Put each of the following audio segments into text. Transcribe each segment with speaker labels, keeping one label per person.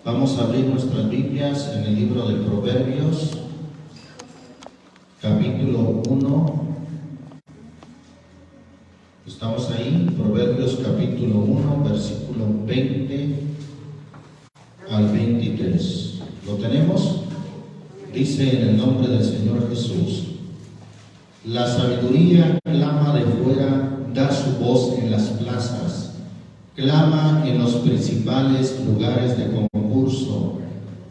Speaker 1: Vamos a abrir nuestras Biblias en el libro de Proverbios, capítulo 1. Estamos ahí, Proverbios capítulo 1, versículo 20 al 23. ¿Lo tenemos? Dice en el nombre del Señor Jesús: la sabiduría clama de fuera, da su voz en las plazas, clama en los principales lugares de concurso,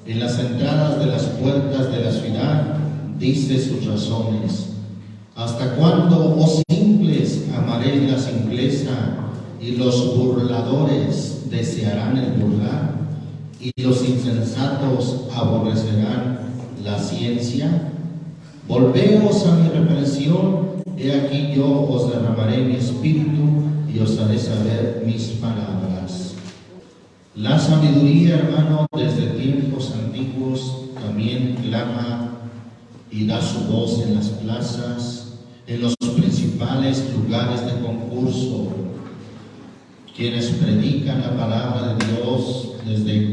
Speaker 1: en las entradas de las puertas de la ciudad, dice sus razones. ¿Hasta cuándo, oh simples, amaréis la simpleza, y los burladores desearán el burlar, y los insensatos aborrecerán la ciencia? Volveos a mi reprensión, he aquí yo os derramaré mi espíritu y os haré saber mis palabras. La sabiduría, hermano, desde tiempos antiguos también clama y da su voz en las plazas, en los principales lugares de concurso. Quienes predican la palabra de Dios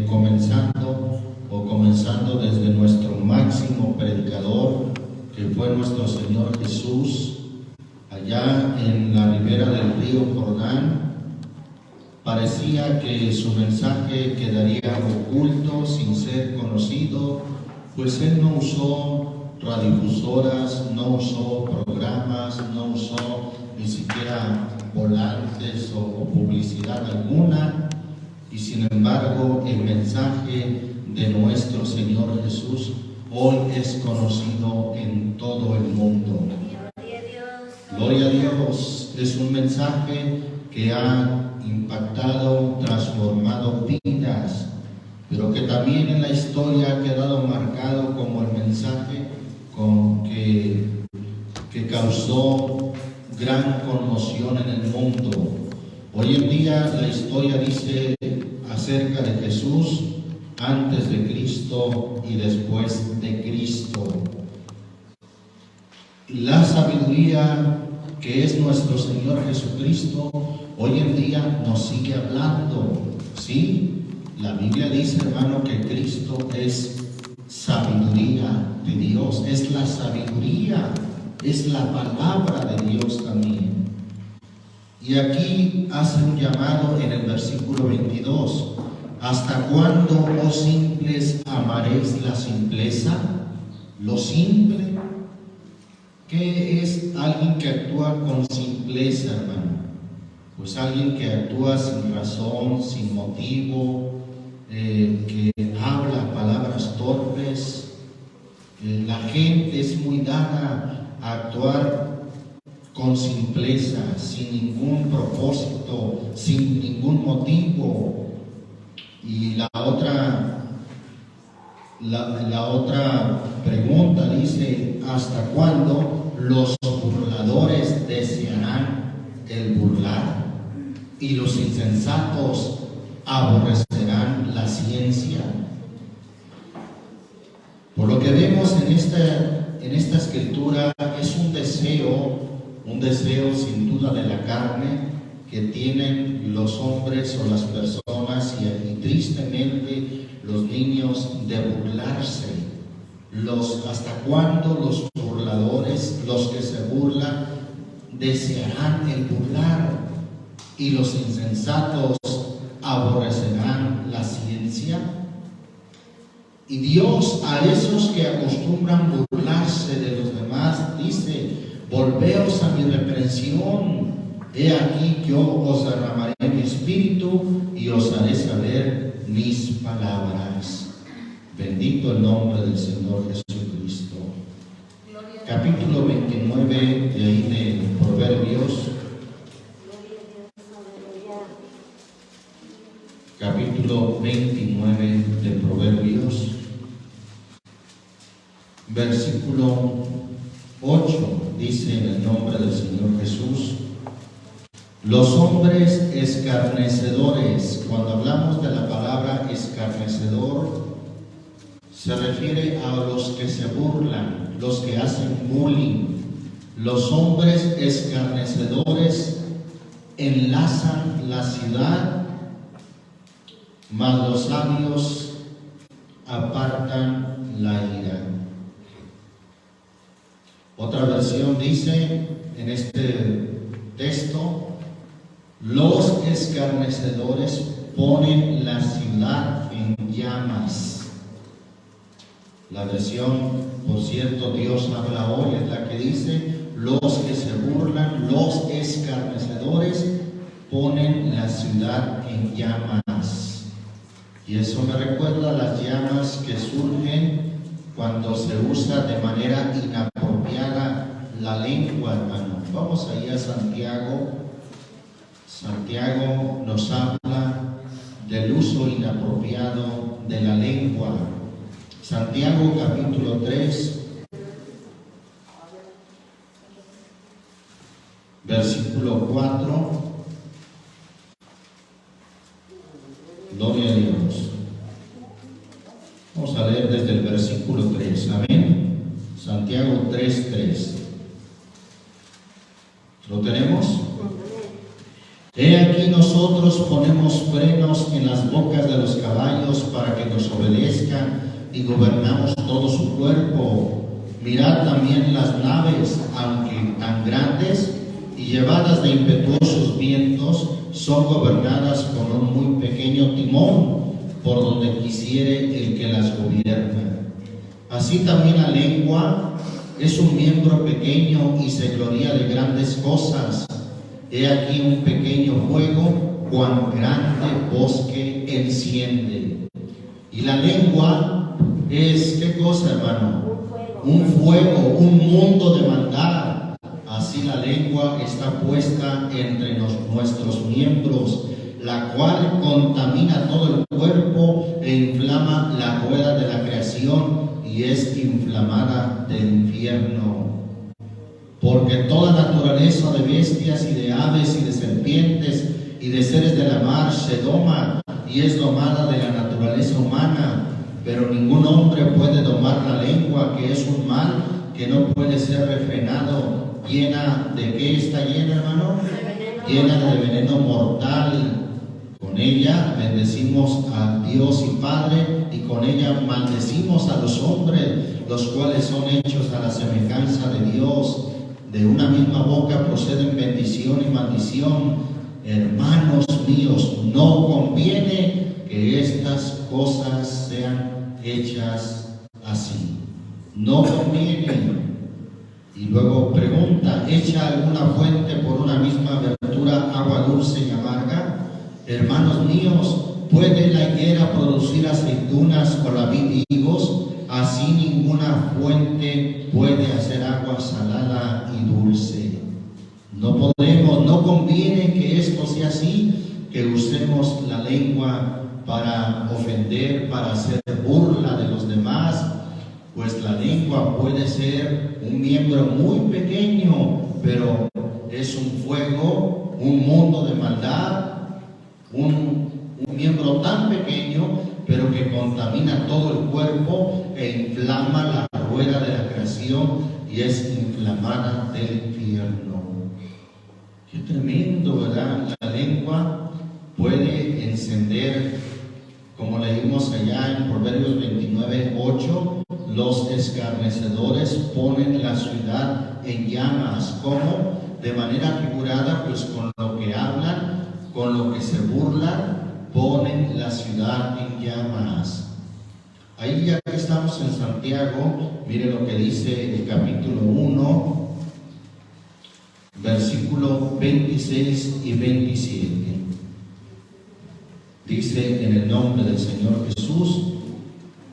Speaker 1: comenzando desde nuestro máximo predicador, que fue nuestro Señor Jesús, allá en la ribera del río Jordán. Parecía que su mensaje quedaría oculto, sin ser conocido, pues Él no usó radiodifusoras, no usó programas, no usó ni siquiera volantes o publicidad alguna, y sin embargo el mensaje de nuestro Señor Jesús hoy es conocido en todo el mundo. Gloria a Dios. Es un mensaje que ha impactado, transformado vidas, pero que también en la historia ha quedado marcado como el mensaje que causó gran conmoción en el mundo. Hoy en día la historia dice acerca de Jesús antes de Cristo y después de Cristo. La sabiduría que es nuestro Señor Jesucristo hoy en día nos sigue hablando. Sí, la Biblia dice, hermano, que Cristo es sabiduría de Dios, es la sabiduría, es la palabra de Dios también. Y aquí hace un llamado en el versículo 22. ¿Hasta cuándo, oh simples, amaréis la simpleza? Lo simple. ¿Qué es alguien que actúa con simpleza, hermano? Pues alguien que actúa sin razón, sin motivo, que habla palabras torpes. La gente es muy dada a actuar con simpleza, sin ningún propósito, sin ningún motivo. Y la otra pregunta dice: ¿hasta cuándo los burladores desearán el burlar y los insensatos aborrecerán la ciencia? Por lo que vemos en esta escritura, es un deseo sin duda de la carne que tienen los hombres o las personas y tristemente los niños de burlarse. ¿Hasta cuándo los burladores, los que se burlan, desearán el burlar y los insensatos aborrecerán la ciencia? Y Dios a esos que acostumbran burlarse de los demás dice: volveos a mi reprensión, he aquí yo os derramaré mi espíritu y os haré saber mis palabras. Bendito el nombre del Señor Jesucristo. Capítulo 29 de ahí de Proverbios. Capítulo 29 de Proverbios. Versículo 8 dice en el nombre del Señor Jesús: los hombres escarnecedores. Cuando hablamos de la palabra escarnecedor, se refiere a los que se burlan, los que hacen bullying. Los hombres escarnecedores enlazan la ciudad, mas los sabios apartan la ira. Otra versión dice en este texto: los escarnecedores ponen la ciudad en llamas. La versión, por cierto, Dios habla hoy, es la que dice: los que se burlan, los escarnecedores ponen la ciudad en llamas. Y eso me recuerda a las llamas que surgen cuando se usa de manera inapropiada la lengua, hermano. Vamos ahí a Santiago. Santiago nos habla del uso inapropiado de la lengua. Santiago capítulo 3, versículo 4. Gloria a Dios. Vamos a leer desde el versículo 3. Amén. Santiago 3:3. ¿Lo tenemos? He aquí nosotros ponemos frenos en las bocas de los caballos para que nos obedezcan y gobernamos todo su cuerpo. Mirad también las naves, aunque tan grandes y llevadas de impetuosos vientos, son gobernadas con un muy pequeño timón, por donde quisiere el que las gobierna. Así también la lengua es un miembro pequeño y se gloria de grandes cosas. He aquí un pequeño fuego, cuán grande bosque enciende. Y la lengua es, ¿qué cosa, hermano? Un fuego, un mundo de maldad. Así la lengua está puesta entre nuestros miembros, la cual contamina todo el cuerpo e inflama la rueda de la creación y es inflamada del infierno. Porque toda naturaleza de bestias y de aves y de serpientes y de seres de la mar se doma y es domada de la naturaleza humana, pero ningún hombre puede domar la lengua, que es un mal que no puede ser refrenado. ¿Llena de qué está llena, hermano? Llena de veneno mortal. Con ella bendecimos a Dios y Padre, y con ella maldecimos a los hombres, los cuales son hechos a la semejanza de Dios. De una misma boca proceden bendición y maldición. Hermanos míos, no conviene que estas cosas sean hechas así. No conviene. Y luego pregunta: ¿echa alguna fuente por una misma abertura agua dulce y amarga? Hermanos míos, ¿puede la higuera producir aceitunas o la vid higos? Así ninguna fuente puede hacer agua salada y dulce. No podemos, no conviene que esto sea así, que usemos la lengua para ofender, para hacer burla de los demás, pues la lengua puede ser un miembro muy pequeño, pero es un fuego, un mundo de maldad, un miembro tan pequeño, pero que contamina todo el cuerpo e inflama la rueda de la creación y es inflamada del infierno. Qué tremendo, ¿verdad? La lengua puede encender, como leímos allá en Proverbios 29:8, los escarnecedores ponen la ciudad en llamas. ¿Cómo? De manera figurada, pues con lo que hablan, con lo que se burlan, ponen la ciudad en llamas. Ahí ya que estamos en Santiago, mire lo que dice el capítulo 1, versículo 26 y 27. Dice en el nombre del Señor Jesús: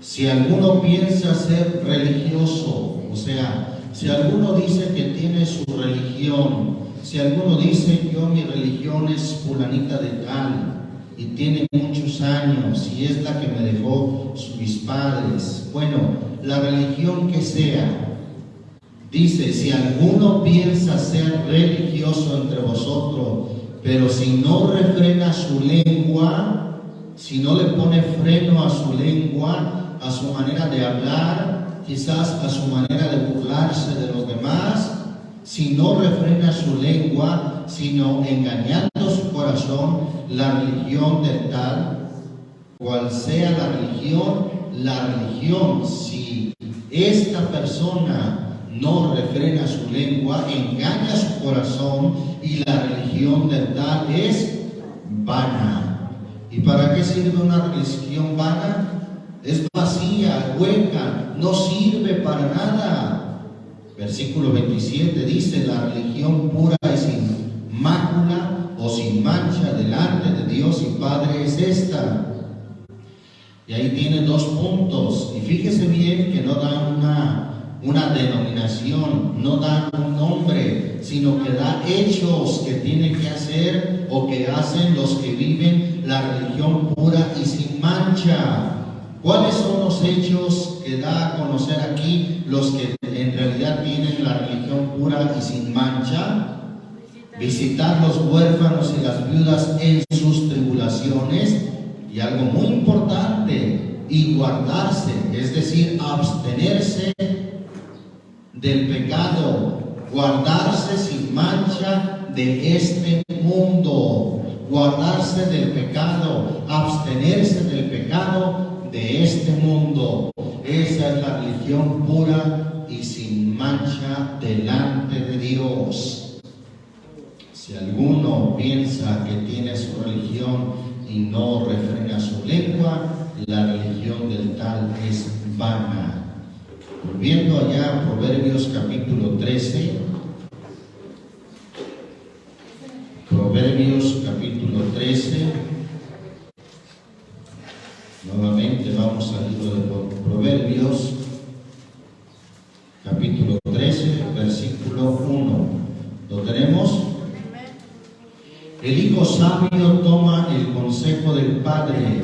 Speaker 1: si alguno piensa ser religioso, o sea, si alguno dice que tiene su religión, si alguno dice: yo mi religión es fulanita de tal, y tiene muchos años, y es la que me dejó mis padres, bueno, la religión que sea, dice: si alguno piensa ser religioso entre vosotros, pero si no refrena su lengua, si no le pone freno a su lengua, a su manera de hablar, quizás a su manera de burlarse de los demás, si no refrena su lengua, sino engañando su corazón, la religión del tal, cual sea la religión, la religión, si esta persona no refrena su lengua, engaña su corazón, y la religión del tal es vana. ¿Y para qué sirve una religión vana? Es vacía, hueca, no sirve para nada. Versículo 27 dice: la religión pura y sin mácula o sin mancha delante de Dios y Padre es esta. Y ahí tiene dos puntos. Y fíjese bien que no da una denominación, no da un nombre, sino que da hechos que tienen que hacer o que hacen los que viven la religión pura y sin mancha. ¿Cuáles son los hechos que da a conocer aquí los que en realidad tienen la religión pura y sin mancha? Visitar los huérfanos y las viudas en sus tribulaciones, y algo muy importante, y guardarse, es decir, abstenerse del pecado, guardarse sin mancha de este mundo, guardarse del pecado, abstenerse del pecado de este mundo. Esa es la religión pura y sin mancha delante de Dios. Si alguno piensa que tiene su religión y no refrena su lengua, la religión del tal es vana. Volviendo allá a Proverbios capítulo 13, Proverbios capítulo 13, nuevamente vamos al libro de Proverbios capítulo 13, versículo 1. ¿Lo tenemos? El hijo sabio toma el consejo del padre,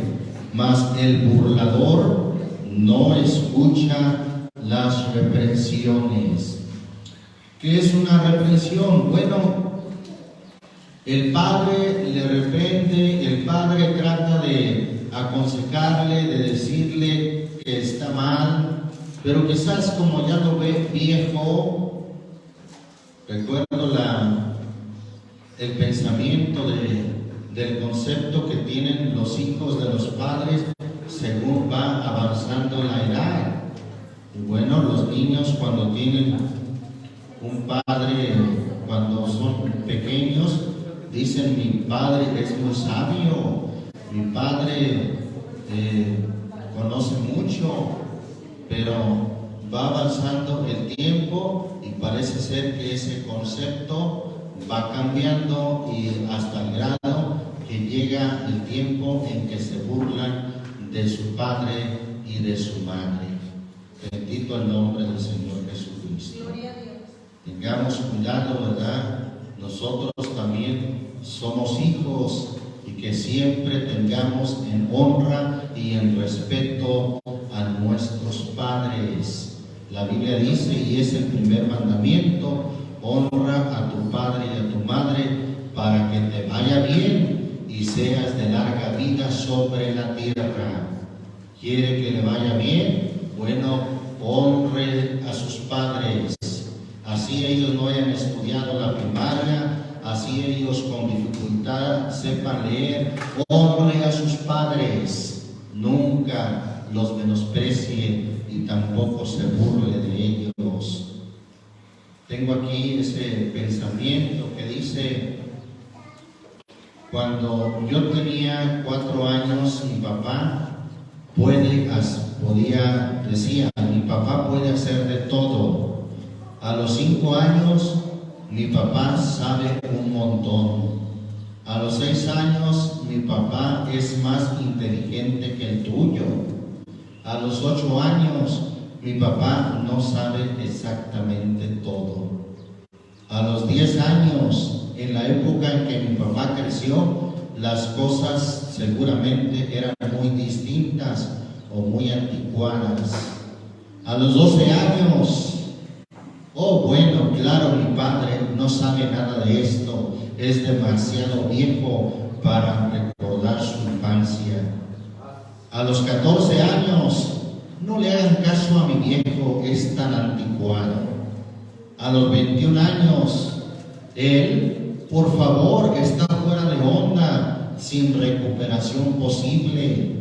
Speaker 1: mas el burlador no escucha las reprensiones. ¿Qué es una reprensión? Bueno, el padre le reprende, el padre trata de aconsejarle, de decirle que está mal, pero quizás como ya lo ve viejo, recuerdo el pensamiento del concepto que tienen los hijos de los padres según va avanzando la edad. Y bueno, los niños cuando tienen un padre, cuando son pequeños, dicen: mi padre es muy sabio, mi padre conoce mucho, pero va avanzando el tiempo y parece ser que ese concepto va cambiando, y hasta el grado que llega el tiempo en que se burlan de su padre y de su madre. Bendito el nombre del Señor Jesucristo.
Speaker 2: Gloria a Dios.
Speaker 1: Tengamos cuidado, ¿verdad? Nosotros también somos hijos, y que siempre tengamos en honra y en respeto a nuestros padres. La Biblia dice, y es el primer mandamiento: honra a tu padre y a tu madre para que te vaya bien y seas de larga vida sobre la tierra. ¿Quiere que le vaya bien? Bueno, honre a sus padres. Así ellos no hayan estudiado la primaria, así ellos con dificultad sepan leer, honre a sus padres. Nunca los menosprecie y tampoco se burle de ellos. Tengo aquí ese pensamiento que dice: cuando yo tenía 4 años, mi papá decía, mi papá puede hacer de todo. A los 5 años, mi papá sabe un montón. A los 6 años, mi papá es más inteligente que el tuyo. A los 8 años, mi papá no sabe exactamente todo. A los 10 años, en la época en que mi papá creció, las cosas seguramente eran muy distintas o muy anticuadas. A los 12 años, oh bueno, claro, mi padre no sabe nada de esto, es demasiado viejo para recordar su infancia. A los 14 años, no le hagan caso a mi viejo, es tan anticuado. A los 21 años, él, por favor, está fuera de onda, sin recuperación posible.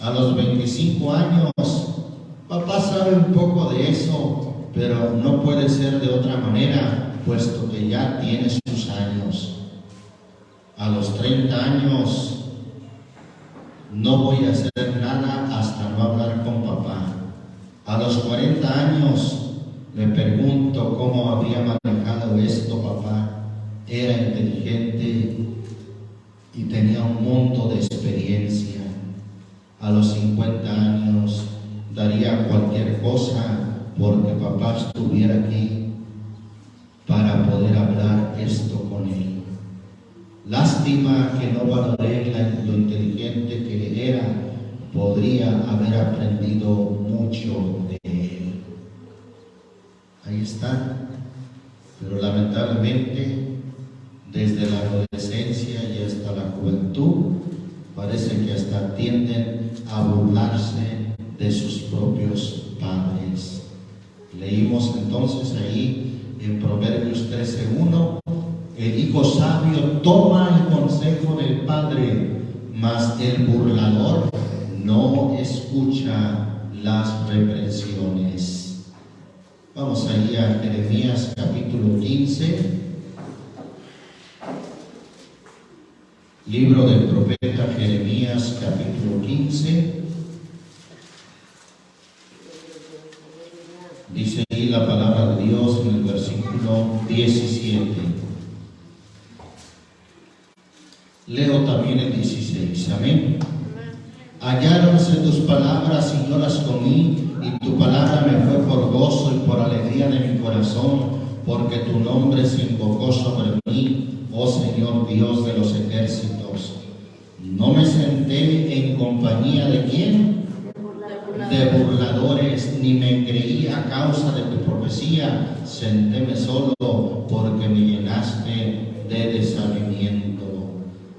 Speaker 1: A los 25 años, papá sabe un poco de eso, pero no puede ser de otra manera, puesto que ya tiene sus años. A los 30 años, no voy a hacer nada hasta no hablar con papá. A los 40 años, me pregunto cómo había manejado esto, papá. Era inteligente y tenía un mundo de experiencia. A los 50 años, daría cualquier cosa porque papá estuviera aquí para poder hablar esto con él. Lástima que no valoré lo inteligente que era. Podría haber aprendido mucho de él. Ahí está. Pero lamentablemente, desde la adolescencia y hasta la juventud, parece que hasta tienden a burlarse de sus propios padres. Leímos entonces ahí en Proverbios 13:1, el hijo sabio toma el consejo del padre, mas el burlador no escucha las reprensiones. Vamos ahí a Jeremías capítulo 15. Libro del profeta Jeremías capítulo 15. Dice ahí la palabra de Dios en el versículo 17. Leo también el 16. Amén. Halláronse tus palabras y yo las comí, y tu palabra me fue por gozo y por alegría de mi corazón, porque tu nombre se invocó sobre mí, oh Señor Dios de los ejércitos. No me senté en compañía de ¿quién? De burladores, ni me creí a causa de tu profecía. Sentéme solo porque me llenaste de desalimiento.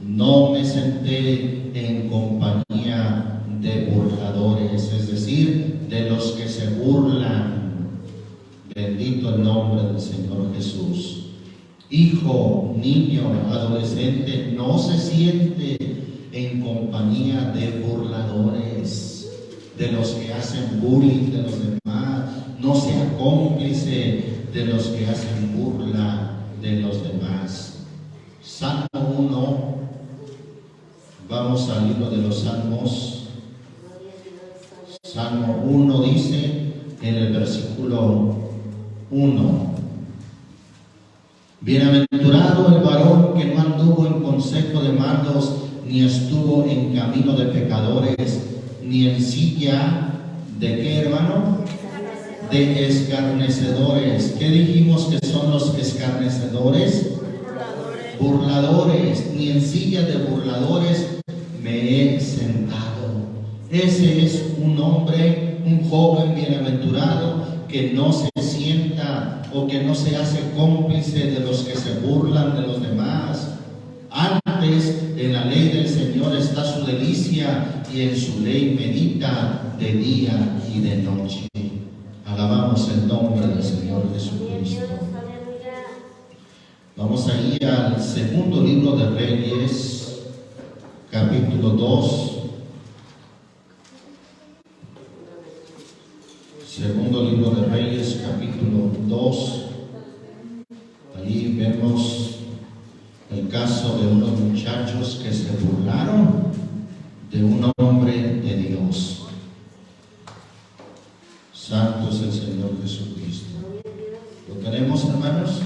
Speaker 1: No me senté en compañía de burladores, es decir, de los que se burlan. Bendito el nombre del Señor Jesús. Hijo, niño, adolescente, no se siente en compañía de burladores, de los que hacen bullying de los demás. No sea cómplice de los que hacen burla de los demás. Salmo 1. Vamos al libro de los Salmos. Salmo 1 dice en el versículo 1: Bienaventurado el varón que no anduvo en consejo de malos, ni estuvo en camino de pecadores, ni en silla de ¿qué, hermano? De escarnecedores. ¿Qué dijimos que son los escarnecedores? Burladores. Ni en silla de burladores me he sentado. Ese es un hombre, un joven bienaventurado que no se sienta o que no se hace cómplice de los que se burlan de los demás. Antes, en la ley del Señor está su delicia, y en su ley medita de día y de noche. Alabamos el nombre del Señor Jesucristo. Vamos a ir al segundo libro de Reyes, capítulo 2. Segundo libro de Reyes, capítulo 2. Ahí vemos el caso de unos muchachos que se burlaron de un hombre de Dios. Santo es el Señor Jesucristo. ¿Lo tenemos, hermanos?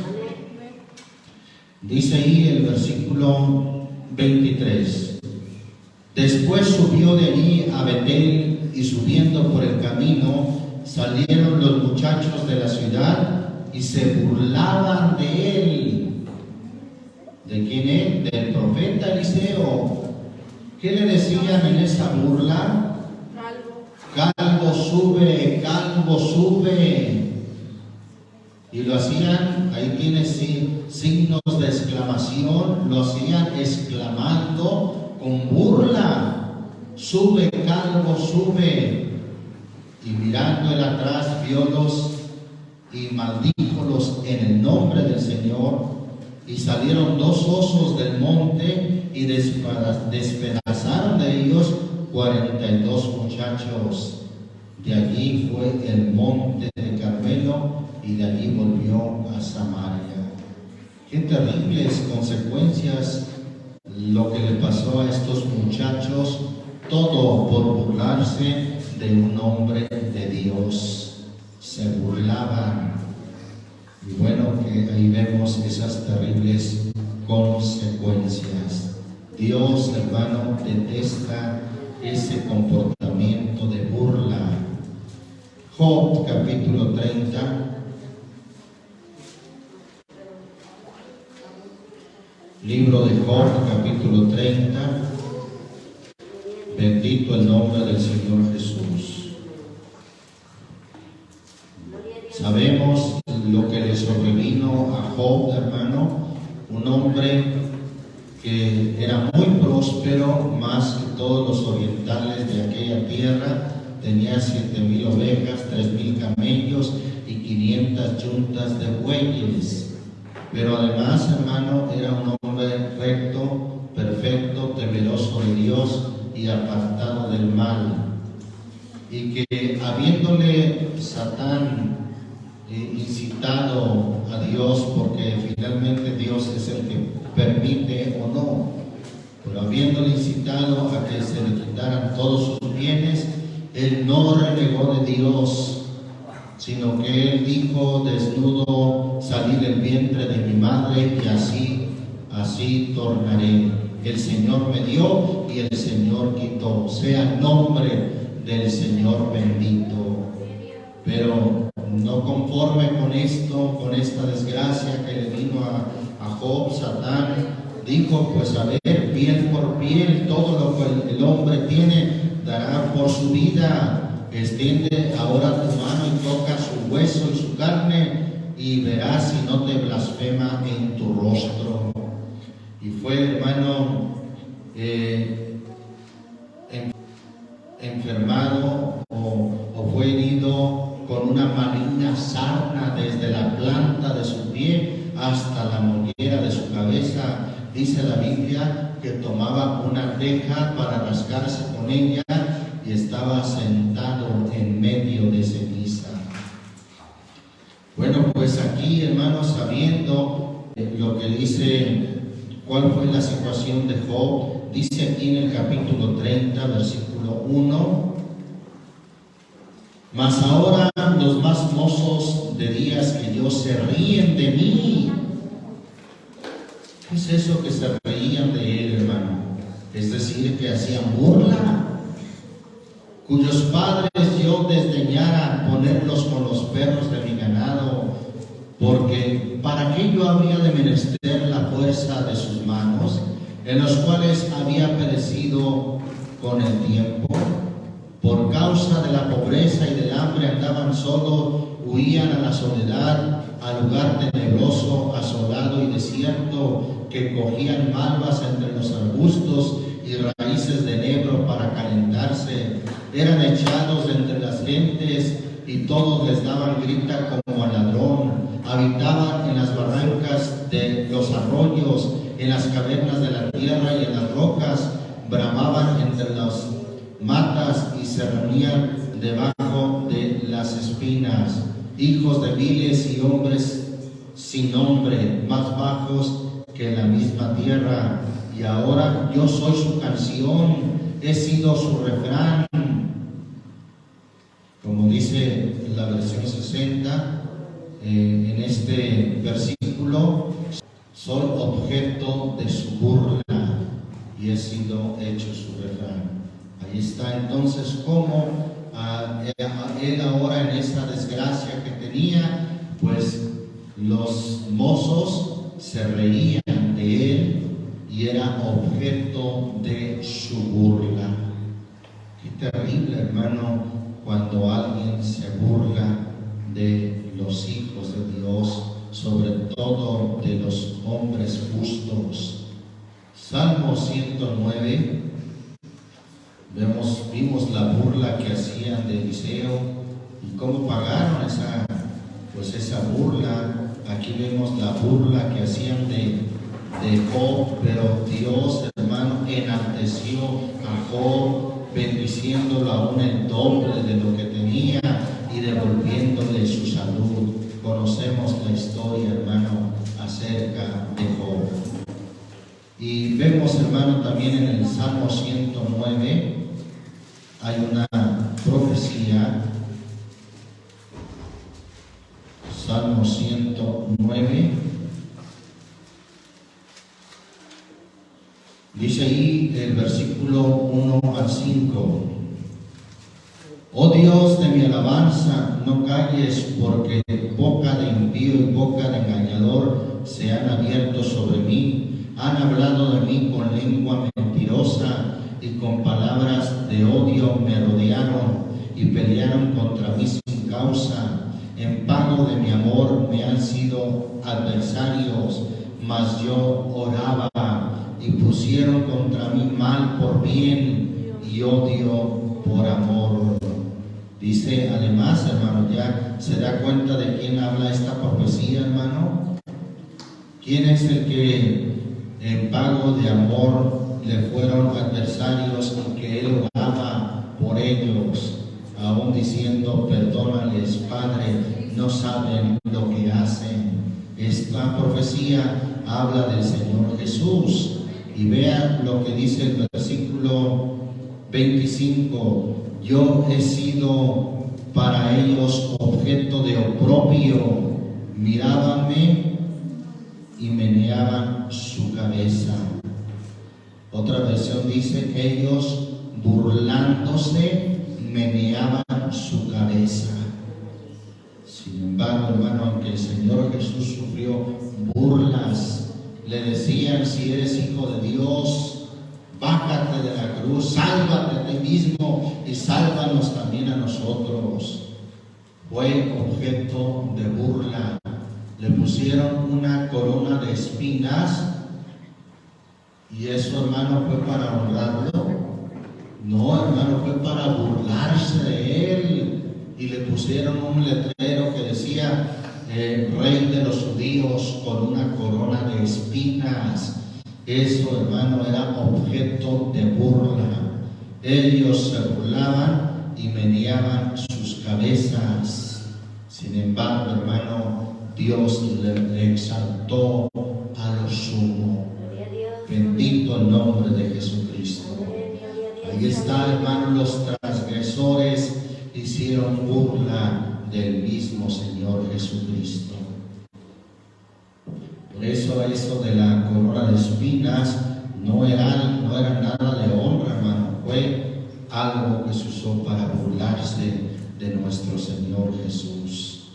Speaker 1: Dice ahí el versículo 23. Después subió de allí a Betel, y subiendo por el camino salieron los muchachos de la ciudad y se burlaban de él. ¿De quién es? Del profeta Eliseo. ¿Qué le decían en esa burla? Calvo sube, calvo sube. Y lo hacían, ahí tiene signos de exclamación, lo hacían exclamando con burla. Sube, calvo, sube. Y mirando él atrás, viólos y maldíjolos en el nombre del Señor. Y salieron dos osos del monte y despedazaron de ellos 42 muchachos. De allí fue el monte de Carmelo y de allí volvió a Samaria. Qué terribles consecuencias lo que le pasó a estos muchachos, todo por burlarse de un hombre de Dios. Se burlaban. Y bueno, que ahí vemos esas terribles consecuencias. Dios, hermano, detesta ese comportamiento de burla. Job, capítulo 30. Libro de Job, capítulo 30. Bendito el nombre del Señor Jesús. Sabemos lo que le sobrevino a Job, hermano, un hombre que era muy próspero, más que todos los orientales de aquella tierra. Tenía 7,000 ovejas, 3,000 camellos y 500 yuntas de bueyes. Pero además, hermano, era un hombre recto, perfecto, temeroso de Dios y apartado del mal. Y que habiéndole Satán incitado a Dios, porque finalmente Dios es el que permite o no, pero habiéndole incitado a que se le quitaran todos sus bienes, él no renegó de Dios, sino que él dijo: desnudo salí del vientre de mi madre y así tornaré. El Señor me dio y el Señor quitó. Sea el nombre del Señor bendito. Pero no conforme con esto, con esta desgracia que le vino a Job, Satán dijo: pues a ver, piel por piel, todo lo que el hombre tiene dará por su vida. Extiende ahora tu mano y toca su hueso y su carne, y verás si no te blasfema en tu rostro. Y fue, hermano, enfermado o fue herido con una maligna sarna desde la planta de su pie hasta la mollera de su cabeza. Dice la Biblia que tomaba una teja para rascarse con ella y estaba sentado en medio de ceniza. Bueno, pues aquí, hermanos, sabiendo lo que dice, cuál fue la situación de Job, dice aquí en el capítulo 30, versículo 1: mas ahora los más mozos de días que yo se ríen de mí. ¿Qué es eso que se reían de él, hermano? Es decir, que hacían burla. Cuyos padres yo desdeñara ponerlos con los perros de mi ganado, porque ¿para qué yo habría de menester la fuerza de sus manos, en los cuales había perecido con el tiempo? Por causa de la pobreza y del hambre andaban solos, huían a la soledad, al lugar tenebroso, asolado y desierto, que cogían malvas entre los arbustos y raíces de enebro para calentarse. Eran echados entre las gentes y todos les daban grita como a ladrón. Habitaban en las barrancas de los arroyos, en las cavernas de la tierra y en las rocas. Bramaban entre las matas y se reunían debajo de las espinas. Hijos de viles y hombres sin nombre, más bajos que la misma tierra. Y ahora yo soy su canción, he sido su refrán. Como dice la versión 60, en este versículo, soy objeto de su burla y he sido hecho su refrán. Ahí está entonces cómo él ahora, en esa desgracia que tenía, pues los mozos se reían de él y era objeto de su burla. Qué terrible, hermano, cuando alguien se burla de los hijos de Dios, sobre todo de los hombres justos. Salmo 109. Vimos la burla que hacían de Eliseo y cómo pagaron esa burla. Aquí vemos la burla que hacían de Job, pero Dios, hermano, enalteció a Job bendiciéndolo aún el doble de lo que tenía y devolviéndole su salud. Conocemos la historia, hermano, acerca de Job. Y vemos, hermano, también en el Salmo 109 hay una profecía. Salmo 109. Dice ahí el versículo 1 al 5. Oh Dios de mi alabanza, no calles, porque boca de impío y boca de engañador se han abierto sobre mí. Han hablado de mí con lengua mentirosa y con palabras de odio me rodearon y pelearon contra mí sin causa. En pago de mi amor me han sido adversarios, mas yo oraba y pusieron contra mí mal por bien y odio por amor. Dice además, hermano, ya se da cuenta de quién habla esta profecía, hermano. ¿Quién es el que en pago de amor le fueron adversarios y que él oraba por ellos, aún diciendo, perdónales, Padre, no saben lo que hacen? Esta profecía habla del Señor Jesús. Y vean lo que dice el versículo 25. Yo he sido para ellos objeto de oprobio. Mirábanme y meneaban su cabeza. Otra versión dice, ellos burlándose meneaban su cabeza. Sin embargo, hermano, aunque el Señor Jesús sufrió burlas, le decían, si eres hijo de Dios, bájate de la cruz, sálvate a ti mismo y sálvanos también a nosotros. Fue objeto de burla. Le pusieron una corona de espinas y eso, hermano, fue para honrarlo. No, hermano, fue para burlarse de él. Y le pusieron un letrero que decía, Rey de los judíos, con una corona de espinas. Eso, hermano, era objeto de burla. Ellos se burlaban y meneaban sus cabezas. Sin embargo, hermano, Dios le exaltó a lo sumo. Bendito el nombre de Jesucristo. Ahí está, hermano, los transgresores hicieron burla del mismo Señor Jesucristo. Por eso de la corona de espinas no era nada de honra, hermano. Fue algo que se usó para burlarse de nuestro Señor Jesús.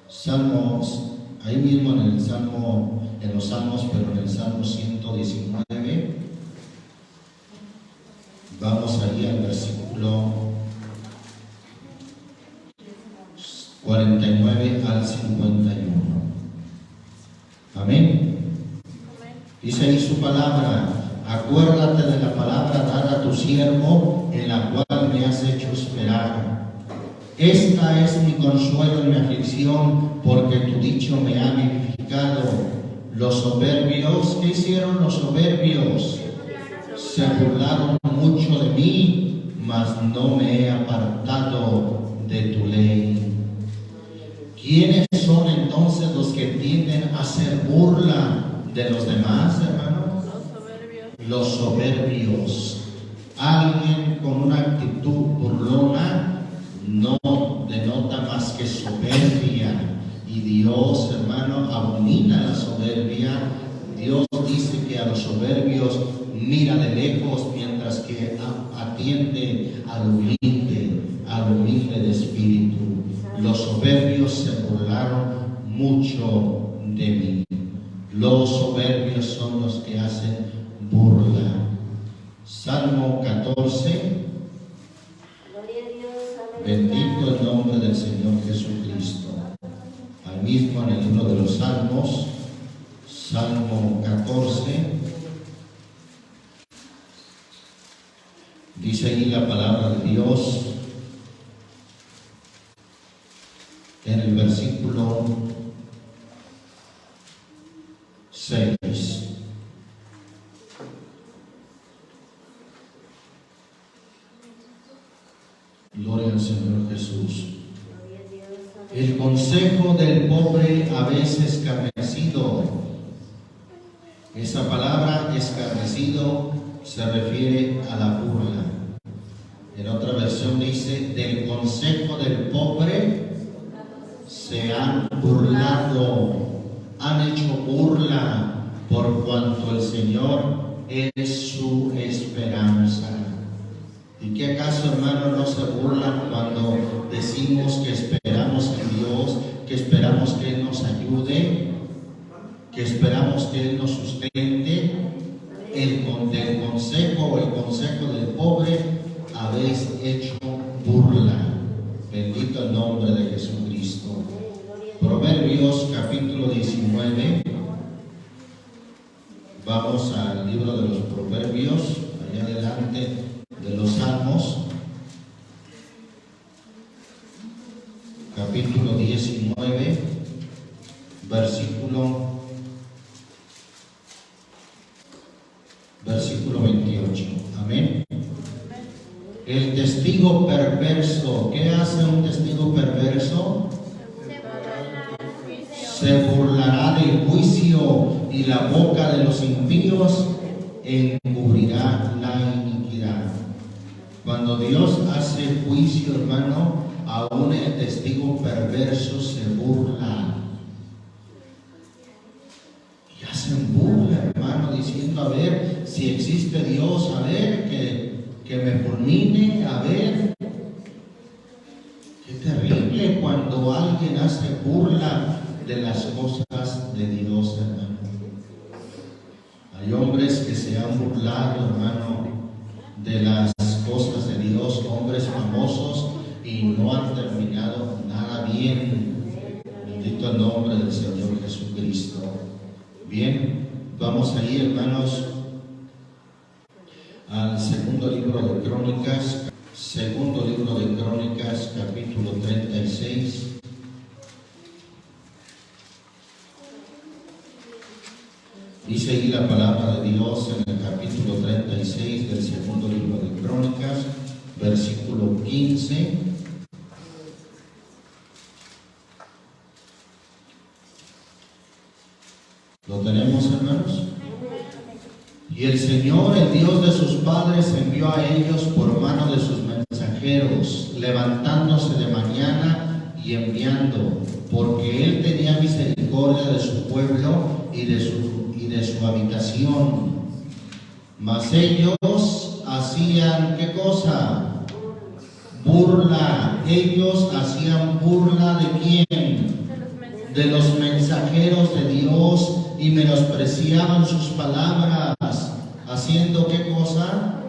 Speaker 1: Salmos, ahí mismo en los Salmos, pero en el Salmo 119, vamos ahí al versículo 49 al 51. Amén. Dice ahí su palabra, acuérdate de la palabra dada a tu siervo, en la cual me has hecho esperar. Esta es mi consuelo en mi aflicción, porque tu dicho me ha vivificado. Los soberbios, ¿qué hicieron los soberbios? Se burlaron mucho de mí, mas no me he apartado de tu ley. ¿Quiénes son entonces los que tienden a hacer burla de los demás, hermano? Los soberbios. Alguien con una actitud burlona no denota más que soberbia. Y Dios, hermano, abomina la soberbia. Dios dice que a los soberbios mira de lejos, mientras que atiende al humilde de espíritu. Los soberbios se burlaron mucho de mí. Los soberbios son los que hacen burla. Salmo 14. Bendito el nombre del Señor Jesucristo. Ahí mismo en el libro de los Salmos, Salmo 14, dice ahí la palabra de Dios en el versículo 6. Señor Jesús. El consejo del pobre a veces escarnecido. Esa palabra escarnecido se refiere a la burla. En otra versión dice, del consejo del pobre se han burlado, han hecho burla por cuanto el Señor es su esperanza. ¿Y qué acaso, hermanos, no se burlan cuando decimos que esperamos en Dios, que esperamos que Él nos ayude, que esperamos que Él nos sustente? El consejo del pobre habéis hecho burla. Bendito el nombre de Jesucristo. Proverbios capítulo 19. Vamos al libro de los Proverbios, allá adelante de los Salmos, capítulo 19, versículo 28. Amén. El testigo perverso, ¿qué hace un testigo perverso? Se burlará del juicio, y la boca de los impíos encubrirá la iniquidad. Cuando Dios hace juicio, hermano, aún el testigo perverso se burla. Y hacen burla, hermano, diciendo, a ver si existe Dios, a ver que me fulmine, a ver. Qué terrible cuando alguien hace burla de las cosas de Dios, hermano. Hay hombres que se han burlado, hermano, de las cosas de Dios, hombres famosos, y no han terminado nada bien. Bendito el nombre del Señor Jesucristo. Bien, vamos ahí, hermanos, al segundo libro de Crónicas, capítulo 36. Dice ahí la palabra de Dios en el capítulo 36 del segundo libro de Crónicas, versículo 15. ¿Lo tenemos, hermanos? Y el Señor, el Dios de sus padres, envió a ellos por mano de sus mensajeros, levantándose de mañana y enviando, porque Él tenía misericordia de su pueblo y de su habitación. Mas ellos hacían, ¿qué cosa? Burla. Ellos hacían burla ¿de quién? De los mensajeros de Dios, y menospreciaban sus palabras, haciendo ¿qué cosa?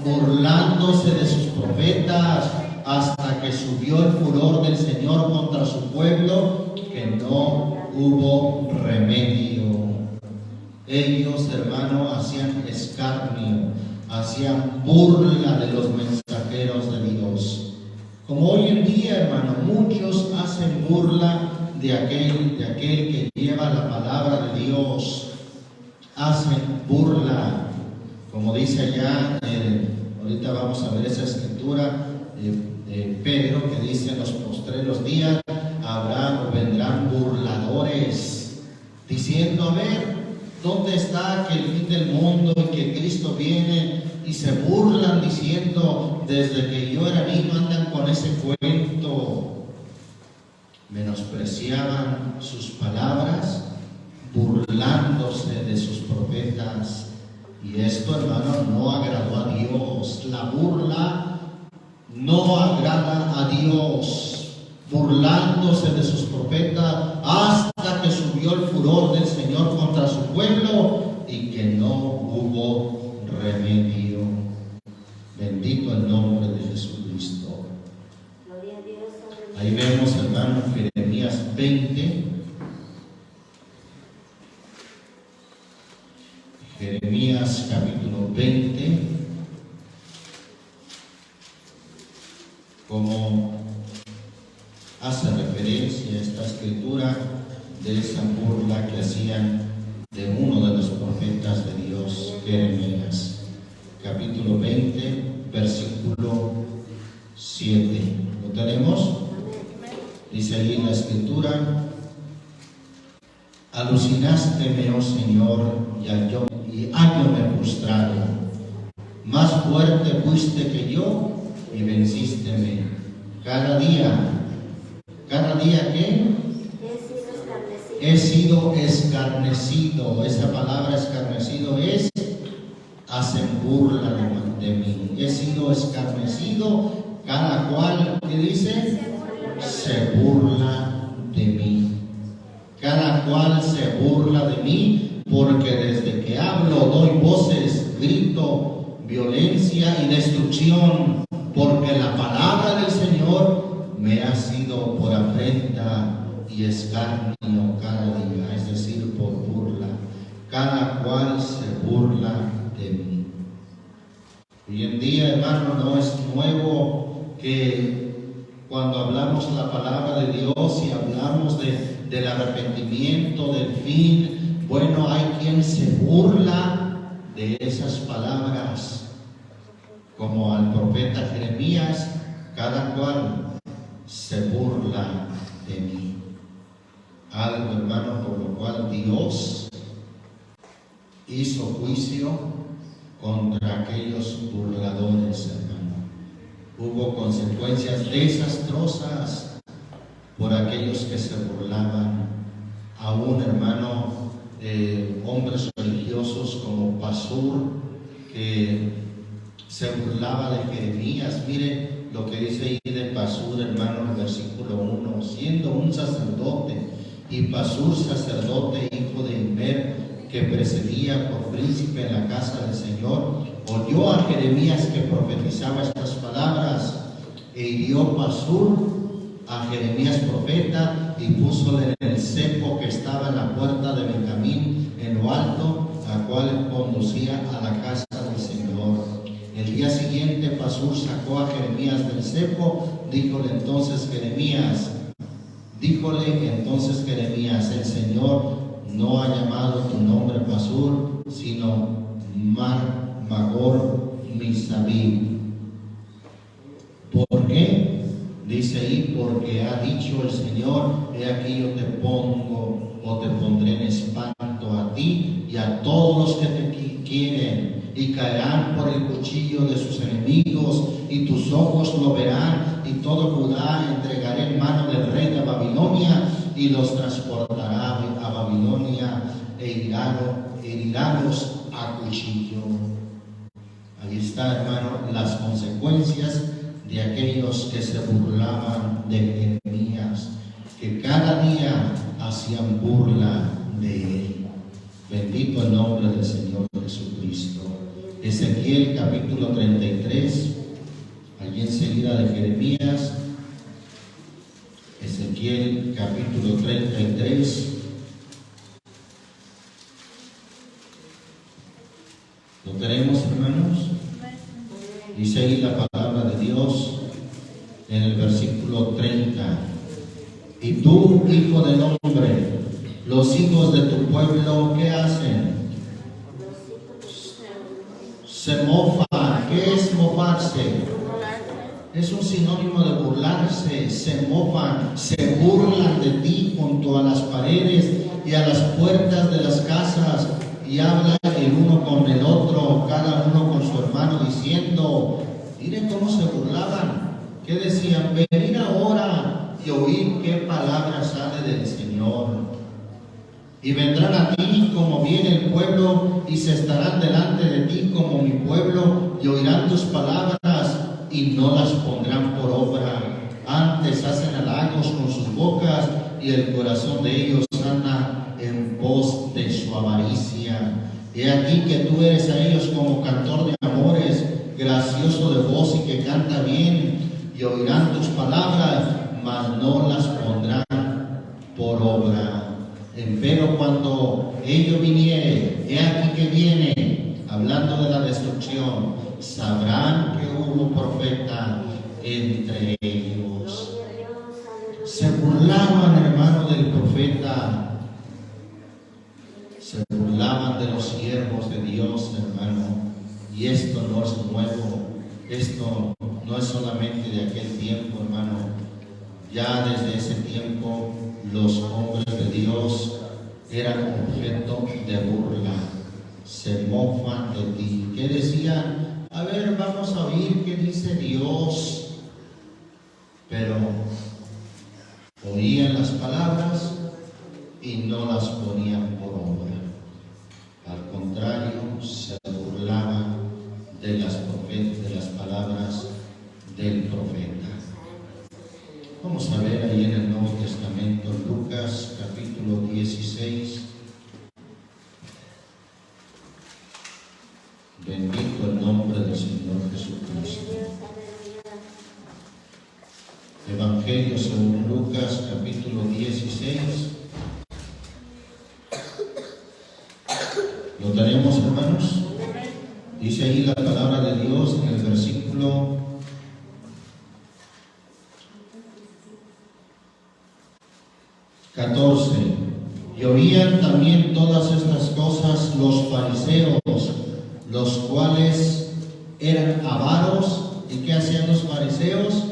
Speaker 1: Burlándose de sus profetas, hasta que subió el furor del Señor contra su pueblo, que no hubo remedio. Ellos, hermano, hacían escarnio, hacían burla de los mensajeros de Dios. Como hoy en día, hermano, muchos hacen burla de aquel que lleva la palabra de Dios. Hacen burla, como dice allá, ahorita vamos a ver esa escritura de Pedro, que dice: en los postreros días habrá o vendrán burladores, diciendo, a ver, ¿dónde está que el fin del mundo y que Cristo viene? Y se burlan diciendo, desde que yo era niño andan con ese cuento. Menospreciaban sus palabras, burlándose de sus profetas. Y esto, hermano, no agradó a Dios. La burla no agrada a Dios. Burlándose de sus profetas hasta que subió el furor del Señor contra su pueblo y que no hubo remedio. Bendito el nombre de Jesucristo. Ahí vemos, hermano, Jeremías 20. Jeremías capítulo 20. Como hace referencia a esta escritura de esa burla que hacían de uno de los profetas de Dios, Jeremías. Capítulo 20, versículo 7. ¿Lo tenemos? tenemos? Dice ahí en la escritura: alucinásteme, oh Señor, y hállome frustrado. Más fuerte fuiste que yo y vencísteme. Cada día ¿qué? He sido escarnecido. Esa palabra escarnecido es: hacen burla de mí. He sido escarnecido, cada cual, ¿qué dice? Se burla de mí. Cada cual se burla de mí, porque desde que hablo doy voces, grito, violencia y destrucción, porque la palabra del Señor me ha sido por afrenta y escarnio cada día, es decir, por burla. Cada cual se burla de mí. Hoy en día, hermano, no es nuevo que cuando hablamos la palabra de Dios y hablamos del arrepentimiento, del fin, bueno, hay quien se burla de esas palabras, como al profeta Jeremías: cada cual se burla de mí. Algo, hermano, por lo cual Dios hizo juicio contra aquellos burladores, hermano. Hubo consecuencias desastrosas por aquellos que se burlaban. Aún, hermano, hombres religiosos como Pasur, que se burlaba de Jeremías. Mire lo que dice ahí de Pasur, hermano, en el versículo 1: siendo un sacerdote, y Pasur, sacerdote, hijo de Immer, que precedía por príncipe en la casa del Señor, oyó a Jeremías que profetizaba estas palabras, e hirió Pasur a Jeremías profeta, y púsole en el cepo que estaba en la puerta de Benjamín, en lo alto, a cual conducía a la casa del Señor. El día siguiente Pasur sacó a Jeremías del cepo. Díjole entonces Jeremías: el Señor no ha llamado tu nombre Pasur, sino Magor Misabib. ¿Por qué? Dice ahí: porque ha dicho el Señor: he aquí yo te pondré en espanto a ti y a todos los que te quieren, y caerán por el cuchillo de sus enemigos, y tus ojos lo verán, y todo Judá entregaré en mano del rey de Babilonia, y los transportará a Babilonia, e heriránlos a cuchillo. Ahí está, hermano, las consecuencias de aquellos que se burlaban de Jeremías, que cada día hacían burla de él. Bendito el nombre del Señor Jesucristo. Ezequiel capítulo 33, allí enseguida de Jeremías. Ezequiel capítulo 33. ¿Lo tenemos, hermanos? Dice ahí la palabra de Dios en el versículo 30. Y tú, hijo del hombre, los hijos de tu pueblo, ¿qué hacen? Se mofan. ¿Qué es mofarse? Es un sinónimo de burlarse. Se mofan, se burlan de ti junto a las paredes y a las puertas de las casas, y hablan el uno con el otro, cada uno con su hermano, diciendo: miren cómo se burlaban. ¿Qué decían? Venid ahora y oíd qué palabra sale del Señor. Y vendrán a ti como viene el pueblo, y se estarán delante de ti como mi pueblo, y oirán tus palabras, y no las pondrán por obra. Antes hacen halagos con sus bocas, y el corazón de ellos anda en pos de su avaricia. He aquí que tú eres a ellos como cantor de amores, gracioso de voz y que canta bien, y oirán tus palabras, mas no las pondrán por obra. Empero cuando ello viniere, he aquí que viene, hablando de la destrucción, sabrán que hubo profeta entre ellos. Se burlaban, hermano, del profeta. Se burlaban de los siervos de Dios, hermano. Y esto no es nuevo. Esto no es solamente de aquel tiempo, hermano. Ya desde ese tiempo los hombres de Dios eran objeto de burla, se mofan de ti. ¿Qué decían? A ver, vamos a oír qué dice Dios. Pero oían las palabras y no las ponían por obra. Al contrario, se burlaban de las palabras del profeta. Vamos a ver ahí en el Nuevo Testamento, Lucas capítulo 16. Bendito el nombre del Señor Jesucristo. Evangelio según Lucas capítulo 16. ¿Lo tenemos, hermanos? Dice ahí la palabra de Dios en el versículo 14. Y oían también todas estas cosas los fariseos, los cuales eran avaros. ¿Y qué hacían los fariseos?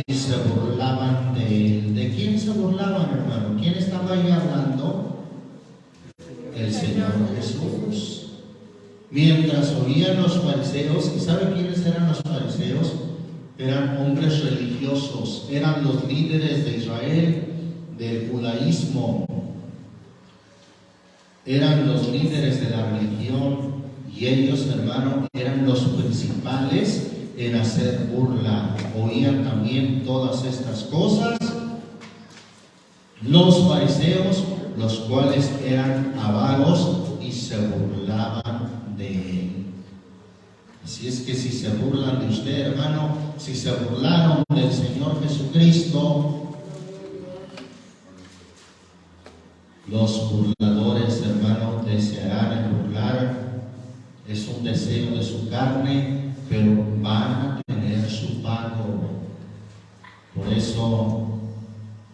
Speaker 1: Y se burlaban de él. ¿De quién se burlaban, hermano? ¿Quién estaba ahí hablando? El Señor Jesús. Mientras oían los fariseos, ¿y sabe quiénes eran los fariseos? Eran hombres religiosos, eran los líderes de Israel, del judaísmo, eran los líderes de la religión, y ellos, hermano, eran los principales en hacer burla. Oían también todas estas cosas los fariseos, los cuales eran avaros y se burlaban de él. Así es que si se burlan de usted, hermano, si se burlaron del Señor Jesucristo, los burladores, hermano, desearán el burlar. Es un deseo de su carne, pero van a tener su pago. Por eso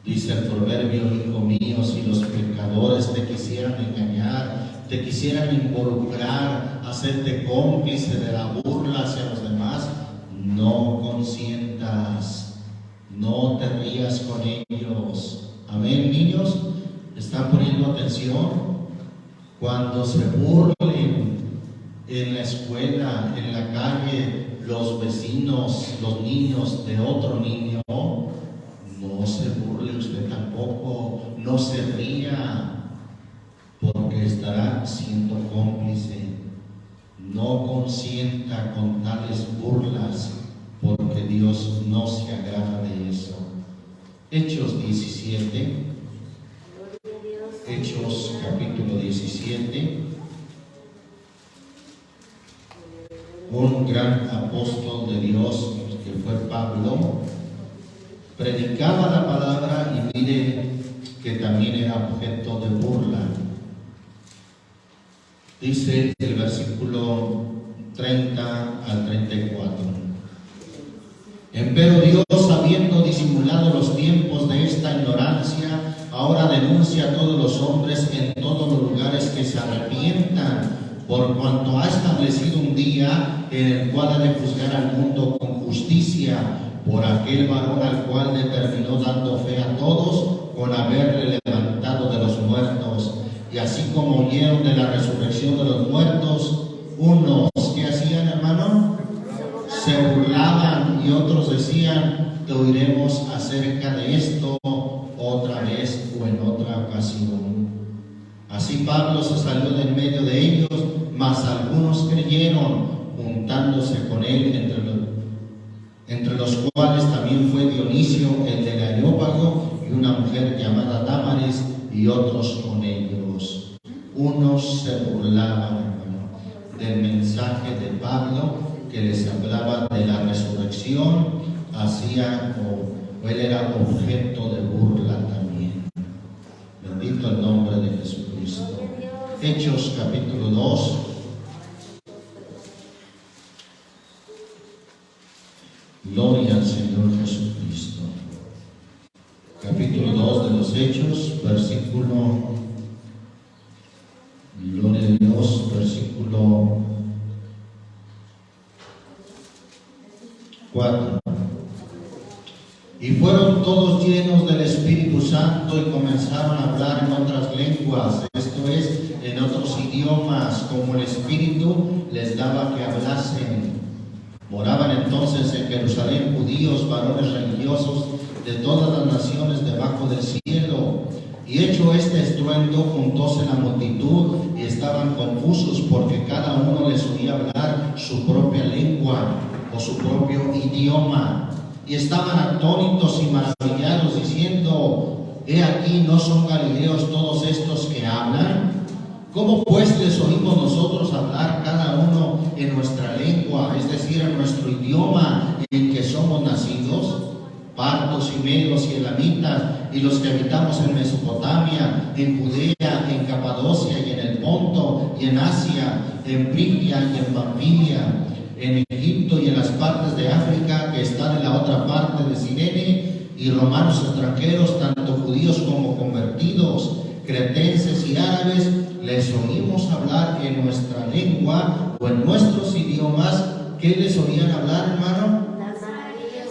Speaker 1: dice el proverbio: hijo mío, si los pecadores te quisieran engañar, te quisieran involucrar, hacerte cómplice de la burla hacia los demás, no consientas, no te rías con ellos. Amén, niños. ¿Están poniendo atención? Cuando se burlen en la escuela, en la calle, los vecinos, los niños de otro niño, no se burle usted tampoco, no se ría, porque estará siendo cómplice. No consienta con tales burlas, porque Dios no se agrada de eso. Hechos 17. Hechos capítulo 17. Un gran apóstol de Dios, que fue Pablo, predicaba la palabra, y mire que también era objeto de burla. Dice el versículo 30 al 34. Empero Dios, habiendo disimulado los tiempos de esta ignorancia, ahora denuncia a todos los hombres en todos los lugares que se arrepientan, por cuanto ha establecido un día en el cual ha de juzgar al mundo con justicia, por aquel varón al cual determinó, dando fe a todos, con haberle levantado de los muertos. Y así como oyeron de la resurrección de los muertos, unos, ¿qué hacían, hermano? Se burlaban, y otros decían: te oiremos acerca de esto otra vez o en otra ocasión. Así Pablo se salió de en medio de ellos, mas algunos creyeron, juntándose con él, entre los cuales también fue Dionisio el del Areópago, y una mujer llamada Dámaris, y otros con ellos. Unos se burlaban, hermano, del mensaje de Pablo, que les hablaba de la resurrección, o él era objeto de burla también. Bendito el nombre de Jesucristo. Hechos capítulo 2. Gloria al Señor Jesucristo. Capítulo 2 de los Hechos, versículo, gloria a Dios, versículo 4. Y fueron todos llenos del Espíritu Santo y comenzaron a hablar en otras lenguas, esto es, en otros idiomas, como el Espíritu les daba que hablasen. Moraban entonces en Jerusalén judíos, varones religiosos de todas las naciones debajo del cielo. Y hecho este estruendo, juntóse la multitud y estaban confusos porque cada uno les oía hablar su propia lengua o su propio idioma. Y estaban atónitos y maravillados, diciendo: he aquí, ¿no son galileos todos estos que hablan? ¿Cómo pues les oímos nosotros hablar cada uno en nuestra lengua, es decir, en nuestro idioma en que somos nacidos? Partos y medos y elamitas, y los que habitamos en Mesopotamia, en Judea, en Capadocia y en el Ponto, y en Asia, en Frigia y en Pamfilia, en Egipto y en las partes de África que están en la otra parte de Cirene, y romanos extranjeros, tanto judíos como convertidos, cretenses y árabes, les oímos hablar en nuestra lengua o en nuestros idiomas. ¿Qué les oían hablar, hermano?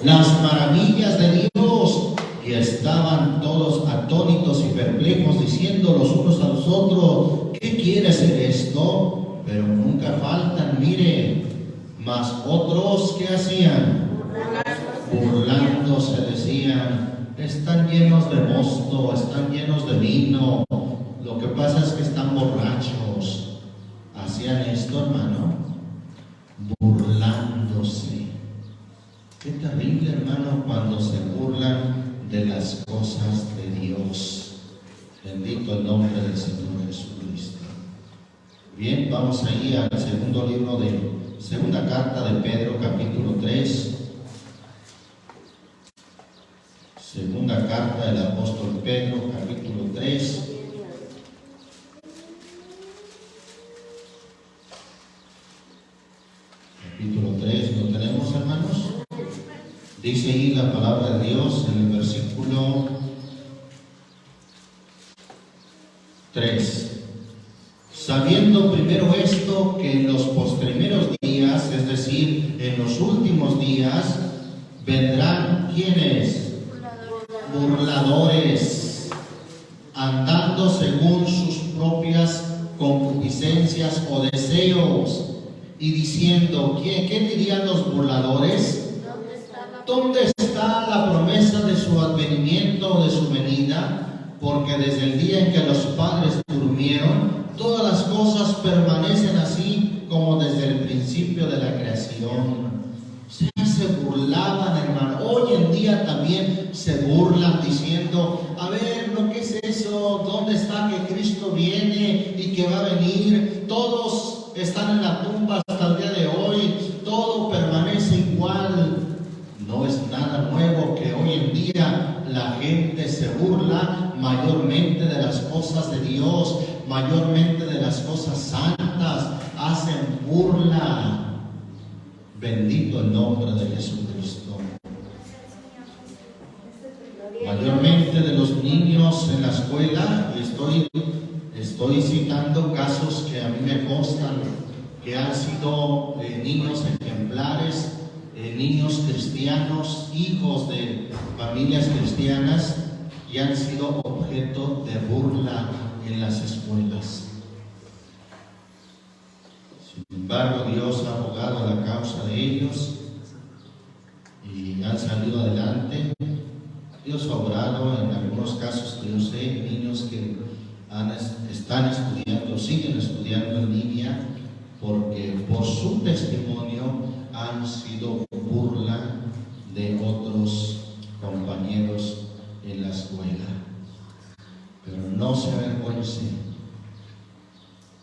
Speaker 1: Las maravillas de Dios. Y estaban todos atónitos y perplejos, diciendo los unos a los otros: ¿qué quiere ser esto? Pero nunca faltan, mire. Mas otros, ¿qué hacían? Burlándose, decían: están llenos de mosto, están llenos de vino. Lo que pasa es que están borrachos. Hacían esto, hermano, burlándose. Qué terrible, hermano, cuando se burlan de las cosas de Dios. Bendito el nombre del Señor Jesucristo. Bien, vamos ahí al segundo libro de segunda carta de Pedro, capítulo 3. Segunda carta del apóstol Pedro, capítulo 3. Capítulo 3, ¿lo tenemos, hermanos? Dice ahí la palabra de Dios en el versículo 3. Sabiendo primero esto, que en los postremeros días, es decir, en los últimos días, vendrán ¿quiénes? Burladores, andando según sus propias concupiscencias o deseos, y diciendo, ¿qué dirían los burladores? ¿Dónde está la promesa de su advenimiento o de su venida? Porque desde el día en que los padres durmieron, todas las cosas permanecen así como desde el principio de la creación. Se burlaban, hermano. Hoy en día también se burlan diciendo: a ver, ¿lo que es eso? ¿Dónde está que Cristo viene y que va a venir? Todos están en la tumba hasta el día de hoy. Todo permanece igual. No es nada nuevo que hoy en día la gente se burla mayormente de las cosas de Dios, mayormente de las cosas santas. Hacen burla. Bendito el nombre de Jesucristo. Mayormente de los niños en la escuela, estoy citando casos que a mí me constan, que han sido niños ejemplares, niños cristianos, hijos de familias cristianas, y han sido objeto de burla en las escuelas. Sin embargo, Dios ha abogado la causa de ellos y han salido adelante. Dios ha obrado en algunos casos que yo sé, niños que están estudiando, siguen estudiando en línea, porque por su testimonio han sido burla de otros compañeros en la escuela. Pero no se avergüence.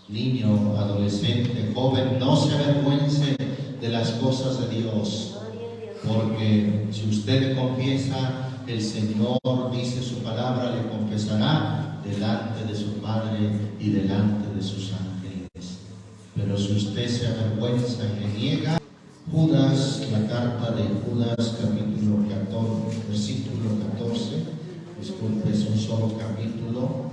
Speaker 1: Niño, adolescente, joven, no se avergüence de las cosas de Dios, porque si usted confiesa, el Señor, dice su palabra, le confesará delante de su Padre y delante de sus ángeles. Pero si usted se avergüenza y le niega, Judas, la carta de Judas, capítulo 14, versículo 14, disculpe, es un solo capítulo.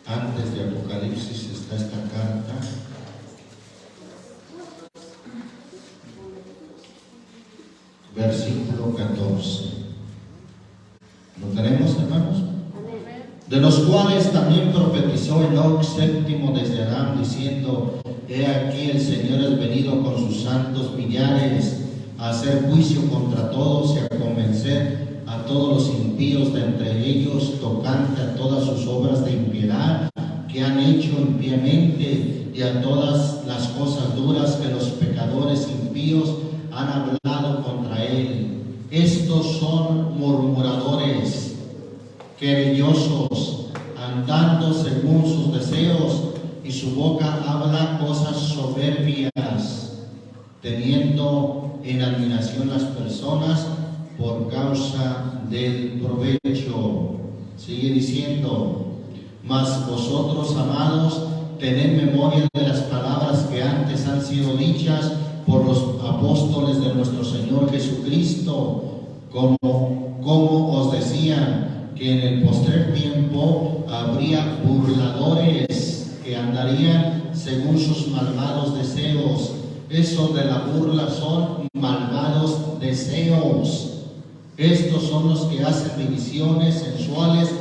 Speaker 1: Antes de Apocalipsis está esta carta. Versículo versículo 14. ¿Lo tenemos, hermanos? De los cuales también profetizó Enoc séptimo desde Adán, diciendo: He aquí el Señor es venido con sus santos millares a hacer juicio contra todos y a convencer a todos los impíos de entre ellos, tocante a todas sus obras de impiedad que han hecho impíamente, y a todas las cosas duras que los pecadores impíos han hablado contra él. Estos son murmuradores, querellosos, andando según sus deseos, y su boca habla cosas soberbias, teniendo en admiración las personas por causa del provecho. Sigue diciendo: Mas vosotros, amados, tened memoria de las palabras que antes han sido dichas por los apóstoles de nuestro Señor Jesucristo, como os decían, que en el postrer tiempo habría burladores que andarían según sus malvados deseos. Eso de la burla son malvados deseos. Estos son los que hacen divisiones sensuales,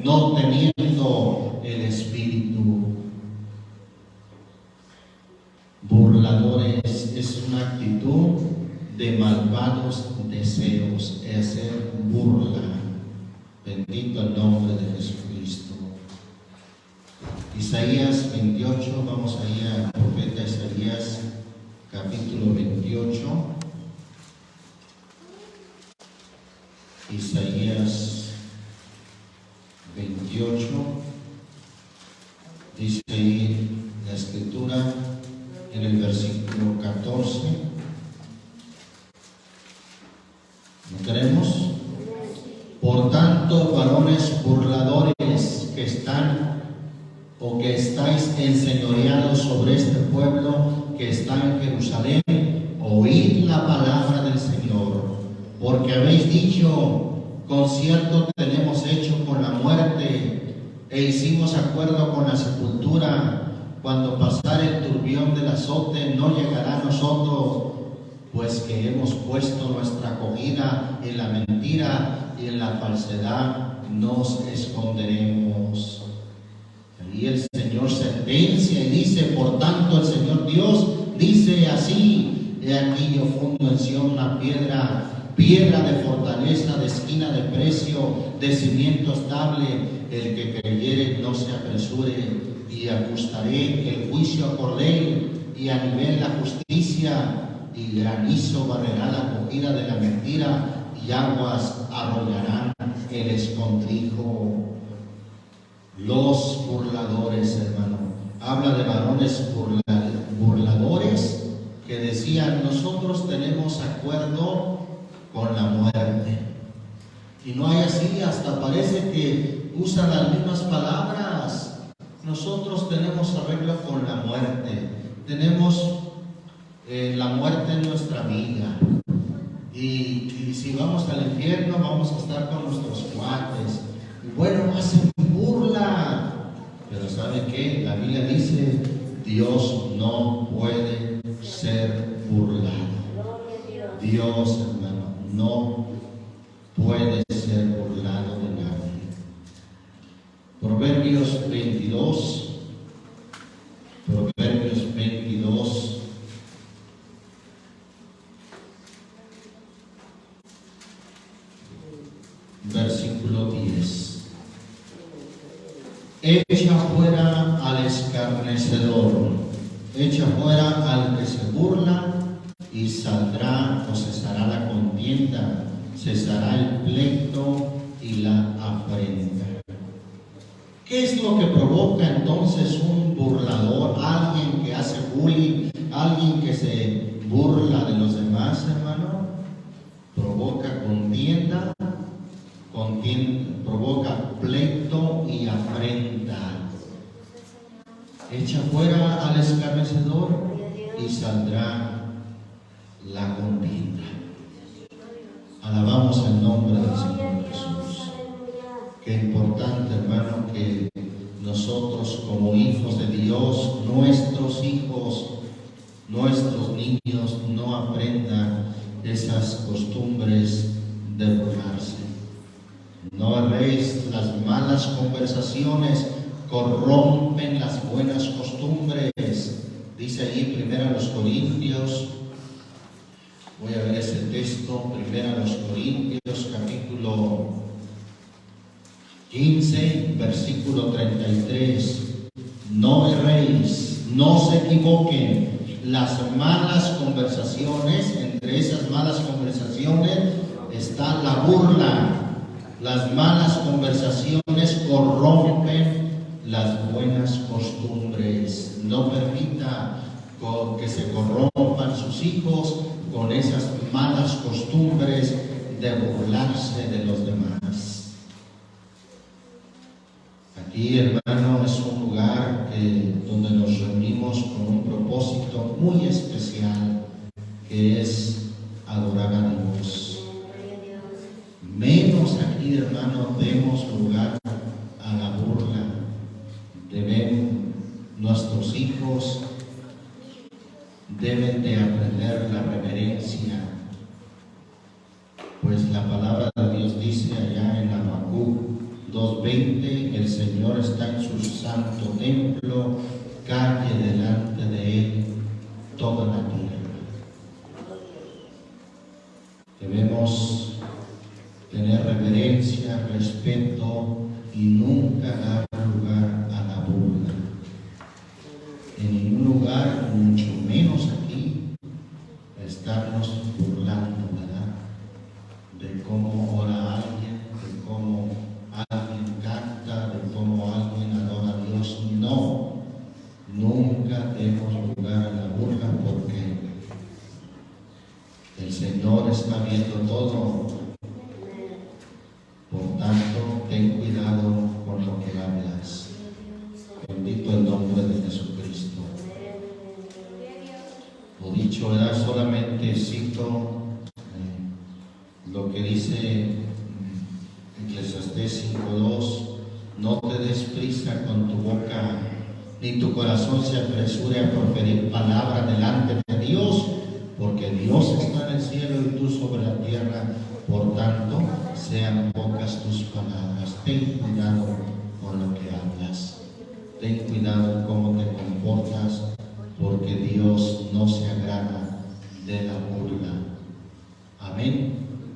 Speaker 1: no teniendo el Espíritu. Burladores es una actitud de malvados deseos, es hacer burla. Bendito el nombre de Jesucristo. Isaías 28, vamos ahí al profeta Isaías, capítulo 28. Isaías 28, dice ahí la escritura en el versículo 14. ¿Lo tenemos? Por tanto, varones burladores que están o que estáis enseñoreados sobre este pueblo que está en Jerusalén, oíd la palabra del Señor, porque habéis dicho: concierto tenemos hecho con la muerte, e hicimos acuerdo con la sepultura. Cuando pasare el turbión del azote, no llegará a nosotros, pues que hemos puesto nuestra acogida en la mentira y en la falsedad nos esconderemos. Y el Señor sentencia y dice: por tanto el Señor Dios dice así: he aquí yo fundo en Sión una piedra de fortaleza, de esquina de precio, de cimiento estable. El que creyere no se apresure, y ajustaré el juicio a cordel, y a nivel la justicia, y granizo barrerá la acogida de la mentira, y aguas arrollarán el escondrijo. Los burladores, hermano, habla de varones burladores que decían: nosotros tenemos acuerdo con la muerte. Y no hay así, hasta parece que usan las mismas palabras. Nosotros tenemos arreglo con la muerte, tenemos la muerte en nuestra vida, y si vamos al infierno vamos a estar con nuestros cuates. Y bueno, hacen burla, pero ¿sabe qué? La Biblia dice: Dios no puede ser burlado. Dios, hermano, no puede ser burlado de nadie. Proverbios 22, versículo 10. Echa fuera al escarnecedor, echa fuera al que se burla, y saldrá o cesará la contienda, cesará el pleito y la afrenta. ¿Qué es lo que provoca entonces un burlador? Alguien que hace bullying, alguien que se burla de los demás, hermano. Provoca contienda, provoca pleito y afrenta. Echa fuera al escarnecedor y saldrá la contienda. Alabamos el nombre del Señor Jesús. Qué importante, hermano, que nosotros como hijos de Dios, nuestros hijos, nuestros niños no aprendan esas costumbres pues las malas conversaciones corrompen las buenas costumbres. Dice ahí 1 Corintios, voy a ver ese texto, 1 Corintios capítulo 15, versículo 33. No erréis, no se equivoquen. Las malas conversaciones, entre esas malas conversaciones está la burla. Las malas conversaciones corrompen las buenas costumbres. No permita que se corrompan sus hijos con esas malas costumbres de burlarse de los demás. Aquí, hermano, es un lugar donde nos reunimos con un propósito muy especial, que es adorar a Dios. Menos aquí, hermano, demos lugar a la burla. Nuestros hijos deben de aprender la reverencia, pues la palabra de Dios dice allá en Habacuc 2:20, el Señor está en su santo templo, calle delante de él toda la tierra. Debemos tener reverencia, respeto y nunca dar lugar a la burla. En ningún lugar, mucho menos aquí, estarnos burlando, ¿verdad? De cómo ora alguien, de cómo alguien canta, de cómo alguien adora a Dios. No, nunca demos lugar a la burla, porque el Señor está viendo todo. Por tanto, ten cuidado con lo que hablas. Bendito el nombre de Jesucristo. Lo dicho, era solamente cito lo que dice Eclesiastés 5:2: no te des prisa con tu boca, ni tu corazón se apresure a proferir palabra delante de Dios, porque Dios está en el cielo y tú sobre la tierra. Por tanto, sean pocas tus palabras. Ten cuidado con lo que hablas. Ten cuidado con